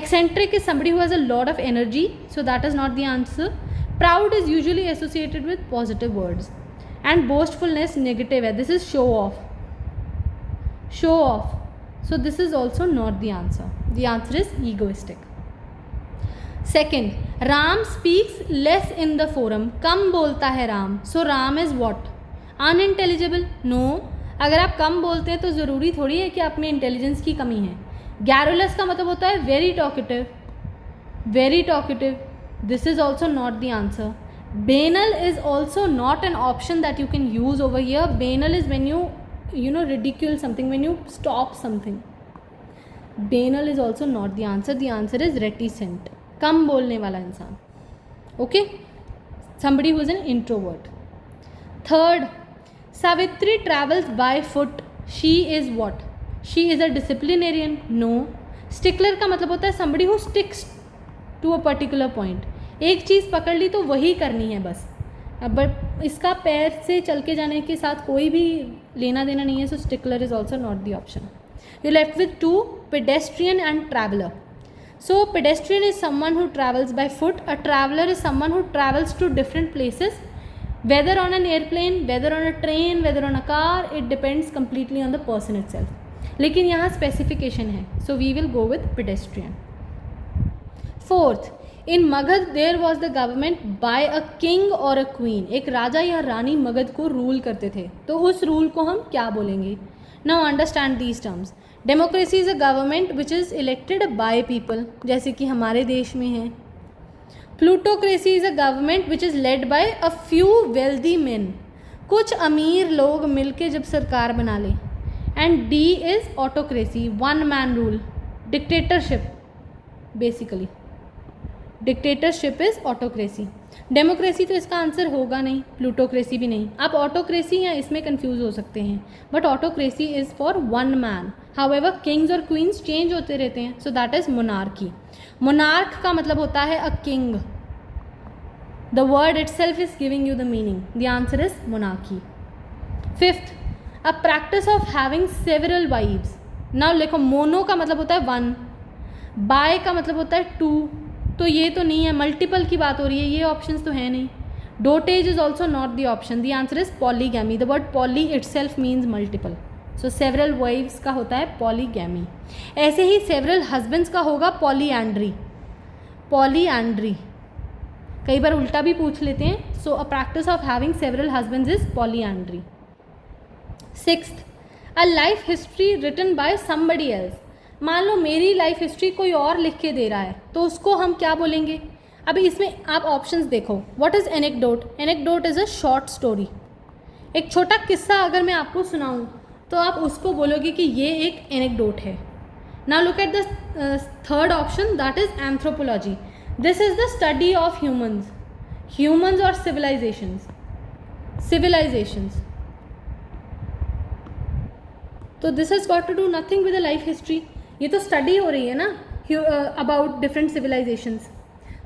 [SPEAKER 1] Eccentric is somebody who has a lot of energy, so that is not the answer. Proud is usually associated with positive words. And boastfulness negative है. This is show off. Show off. So this is also not the answer. The answer is egoistic. Second, Ram speaks less in the forum. कम बोलता है Ram. So Ram is what? Unintelligible? No. अगर आप कम बोलते हैं तो ज़रूरी थोड़ी है कि आप में इंटेलिजेंस की कमी है. Garrulous का मतलब होता है very talkative. Very talkative. This is also not the answer. Banal is also not an option that you can use over here. Banal is when you know ridicule something, when you stop something. Banal is also not the answer. The answer is reticent. कम बोलने वाला इंसान. Okay? Somebody who is an introvert. Third, Savitri travels by foot. She is what? She is a disciplinarian. No. Stickler का मतलब होता है somebody who sticks to a particular point. एक चीज़ पकड़ ली तो वही करनी है बस. अब इसका पैर से चल के जाने के साथ कोई भी लेना देना नहीं है. So stickler is also not the option. You left with 2, pedestrian and traveller. So pedestrian is someone who travels by foot. A traveller is someone who travels to different places, whether on an airplane, whether on a train, whether on a car. It depends completely on the person itself. लेकिन यहाँ specification है, so we will go with pedestrian. Fourth, in Magadh there was the government by a king और a queen. एक राजा या रानी मगध को rule करते थे, तो उस रूल को हम क्या बोलेंगे? Now understand these terms. Democracy is a government which is elected by people, जैसे कि हमारे देश में है. Plutocracy is a government which is led by a few wealthy main. कुछ अमीर लोग मिलके जब सरकार बना ले. And D is autocracy, one man rule, dictatorship. Basically dictatorship is autocracy. Democracy तो इसका आंसर होगा नहीं, प्लूटोक्रेसी भी नहीं. आप ऑटोक्रेसी या इसमें कंफ्यूज हो सकते हैं, but autocracy is for one man. However Kings और क्वींस चेंज होते रहते हैं, सो दैट इज़ मोनार्की. मोनार्क का मतलब होता है a king. The word itself is giving you the meaning. The answer is monarchy. Fifth, a practice of having several wives. Now लिखो, mono का मतलब होता है वन, बाय का मतलब होता है टू. तो ये तो नहीं है, मल्टीपल की बात हो रही है, ये ऑप्शंस तो है नहीं. Dotage is also not the option. The answer is polygamy. The word poly itself means multiple. So several wives का होता है पॉलीगैमी. ऐसे ही सेवरल हस्बैंड्स का होगा पॉलीएंड्री. पॉलीएंड्री कई बार उल्टा भी पूछ लेते हैं. So a practice of having several husbands is polyandry. 6th, a life history written by somebody else. मान लो मेरी लाइफ हिस्ट्री कोई और लिख के दे रहा है, तो उसको हम क्या बोलेंगे? अभी इसमें आप ऑप्शंस देखो. What is anecdote? Anecdote is a short story. एक छोटा किस्सा अगर मैं आपको सुनाऊं तो आप उसको बोलोगे कि ये एक एनेक्डोट है. Now look at the third option, that is anthropology. This is the study of humans और सिविलाइजेशंस. तो this has got to do nothing with the life history. ये तो स्टडी हो रही है ना about different civilisations.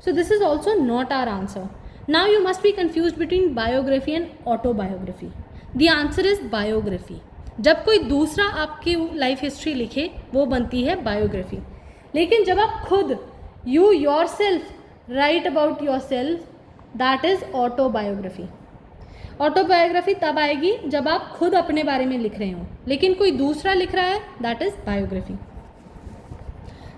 [SPEAKER 1] So this is also not our answer. Now you must be confused between biography and autobiography. The answer is biography. जब कोई दूसरा आपकी लाइफ हिस्ट्री लिखे वो बनती है बायोग्राफी. लेकिन जब आप खुद you yourself write about yourself, that is autobiography. Autobiography तब आएगी जब आप खुद अपने बारे में लिख रहे हो, लेकिन कोई दूसरा लिख रहा है, that is biography.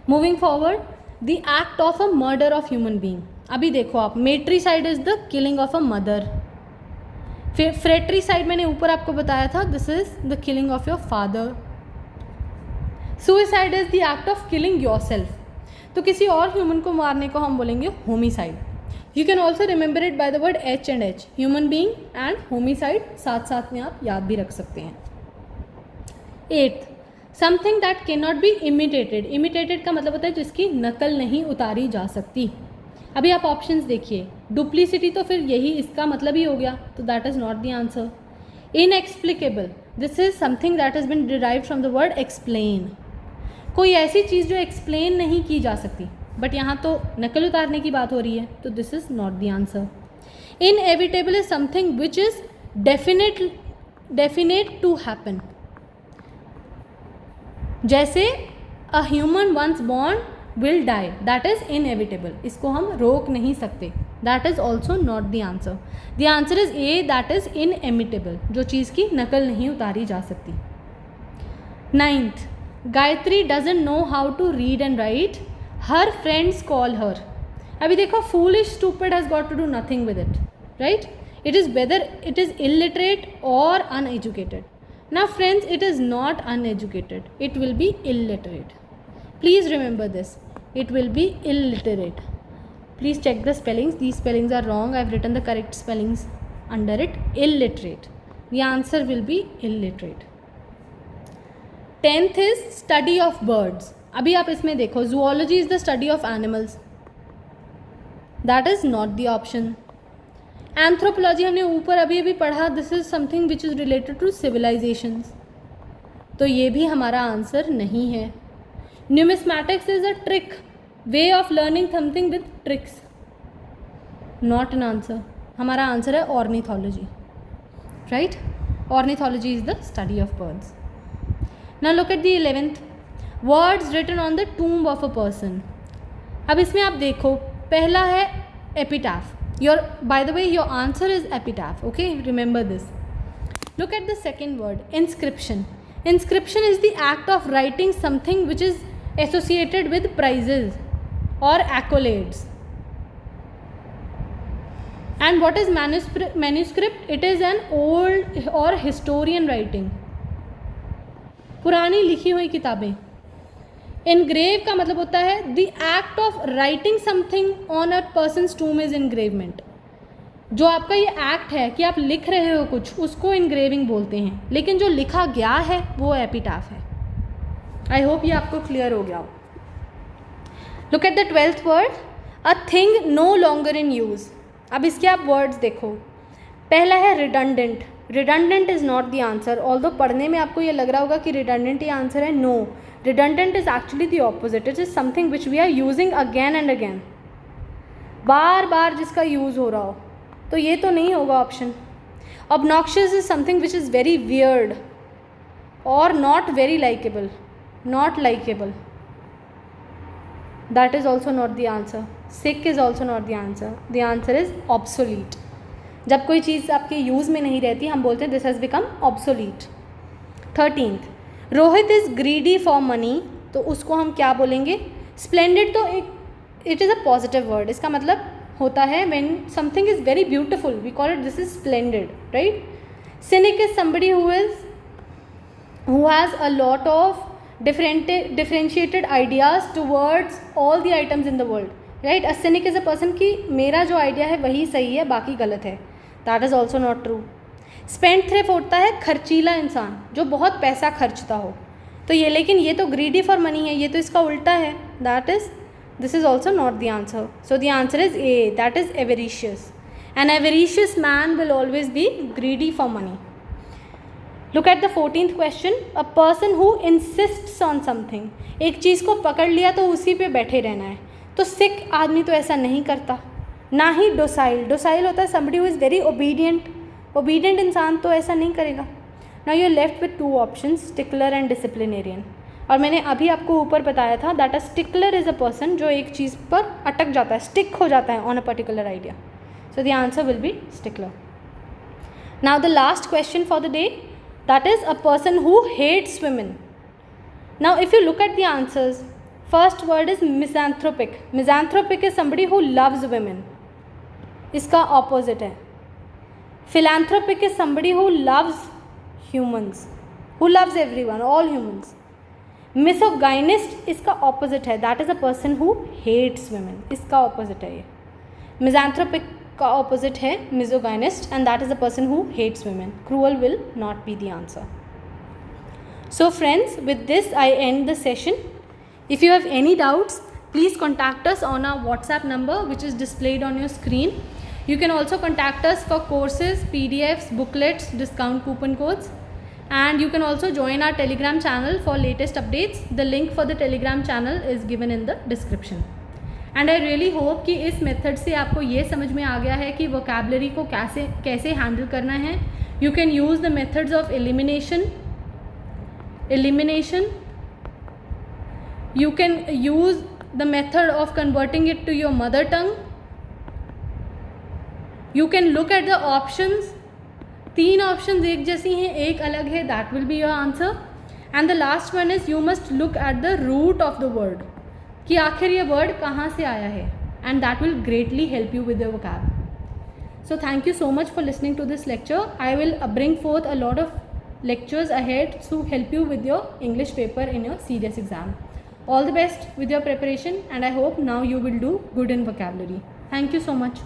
[SPEAKER 1] Moving forward, the act of a murder of human being. अभी देखो आप, matricide is the killing of a mother. फिर फ्रेट्रीसाइड मैंने ऊपर आपको बताया था, this is the killing of your father. Suicide is the act of killing yourself. तो किसी और ह्यूमन को मारने को हम बोलेंगे homicide. You can also remember it by the word H and H, human being and homicide, साथ साथ में आप याद भी रख सकते हैं. 8th, something that can not B imitated. Imitated का मतलब होता है जिसकी नकल नहीं उतारी जा सकती. अभी आप ऑप्शंस देखिए. डुप्लीसिटी तो फिर यही इसका मतलब ही हो गया, तो that is not the answer. Inexplicable, this is something that has been derived from the word explain. कोई ऐसी चीज़ जो एक्सप्लेन नहीं की जा सकती, बट यहाँ तो नकल उतारने की बात हो रही है, तो this is not the answer. Inevitable is something which is definite to happen. जैसे a human once born will die, that is inevitable. इसको हम रोक नहीं सकते, that is also not the answer. The answer is A, that is inimitable, जो चीज़ की नकल नहीं उतारी जा सकती. 9th, Gayatri doesn't know how to read and write, her friends call her. अभी देखो, foolish stupid has got to do nothing with it, right? It is whether it is illiterate और uneducated. Now friends, it is not uneducated, it will be illiterate. Please remember this, it will be illiterate. Please check the spellings, these spellings are wrong, I have written the correct spellings under it. Illiterate, the answer will be illiterate. 10th is study of birds. अभी आप इसमें देखो, zoology is the study of animals, that is not the option. Anthropology हमने ऊपर अभी अभी पढ़ा, this is something which is related to civilisations, तो ये भी हमारा आंसर नहीं है. Numismatics is a trick, way of learning something with tricks, not an answer. हमारा आंसर है ornithology, right? Ornithology is the study of birds. Now look at the 11th, words written on the tomb of a person. अब इसमें आप देखो, पहला है epitaph. By the way, your answer is epitaph, okay? Remember this. Look at the second word, inscription. Inscription is the act of writing something which is associated with prizes or accolades. And what is manuscript? It is an old or historian writing. पुरानी लिखी हुई किताबें. Engrave का मतलब होता है the act of writing something on a person's tomb is engravement. जो आपका ये एक्ट है कि आप लिख रहे हो कुछ, उसको इनग्रेविंग बोलते हैं, लेकिन जो लिखा गया है वो एपिटाफ है. आई होप ये आपको क्लियर हो गया हो. Look at the 12th word, a thing no longer in use. अब इसके आप वर्ड्स देखो. पहला है redundant. Redundant is not the answer, although पढ़ने में आपको ये लग रहा होगा कि रिडंडेंट ही आंसर है. No, redundant is actually the opposite. It is something which we are using again and again, बार बार जिसका यूज़ हो रहा हो, तो ये तो नहीं होगा option. obnoxious is something which is very weird or not very likable, not likable, that is also not the answer. sick is also not the answer. The answer is obsolete. जब कोई चीज़ आपके यूज़ में नहीं रहती, हम बोलते हैं this has become obsolete. 13th, Rohit is greedy for money, तो उसको हम क्या बोलेंगे? स्प्लेंडेड तो एक it is a positive word, इसका मतलब होता है when something is very beautiful, we call it this is splendid, right? Cynic is somebody who has a lot of differentiated ideas towards all the items in the world, right? A cynic is a person कि मेरा जो idea है वही सही है, बाकी गलत है. That is also not true. Spendthrift होता है खर्चीला इंसान, जो बहुत पैसा खर्चता हो. तो ये, लेकिन ये तो greedy for money है, ये तो इसका उल्टा है. This is also not the answer. So the answer is A, that is avaricious. An avaricious man will always be greedy for money. Look at the 14th question. A person who insists on something. एक चीज़ को पकड़ लिया तो उसी पे बैठे रहना है. तो सिक आदमी तो ऐसा नहीं करता. ना ही docile होता है somebody who is very obedient इंसान तो ऐसा नहीं करेगा. Now you are left with 2 options, stickler and disciplinarian. और मैंने अभी आपको ऊपर बताया था that a stickler is a person जो एक चीज़ पर अटक जाता है, स्टिक हो जाता है on a particular idea. So the answer will be stickler. Now the last question for the day, that is a person who hates women. Now if you look at the answers, first word is misanthropic. Misanthropic is somebody who loves women. इसका opposite है. Philanthropic is somebody who loves humans, who loves everyone, all humans. Misogynist इसका opposite है, that is a person who hates women. इसका opposite है ये. Misanthropic का opposite है misogynist and that is a person who hates women. Cruel will not be the answer. So friends, with this I end the session. If you have any doubts, please contact us on our WhatsApp number which is displayed on your screen. You can also contact us for courses, PDFs, booklets, discount coupon codes. And you can also join our Telegram channel for latest updates. The link for the Telegram channel is given in the description. And I really hope कि इस method से आपको ये समझ में आ गया है कि वोकैबलरी को कैसे हैंडल करना है. You can use the methods of elimination. You can use the method of converting it to your mother tongue. You can look at the options. 3 options एक जैसी हैं, एक अलग है, that will be your answer. And the last one is you must look at the root of the word, कि आखिर ये word कहाँ से आया है, and that will greatly help you with your vocab. So thank you so much for listening to this lecture. I will bring forth a lot of lectures ahead to help you with your English paper in your serious exam. All the best with your preparation, and I hope now you will do good in vocabulary. Thank you so much.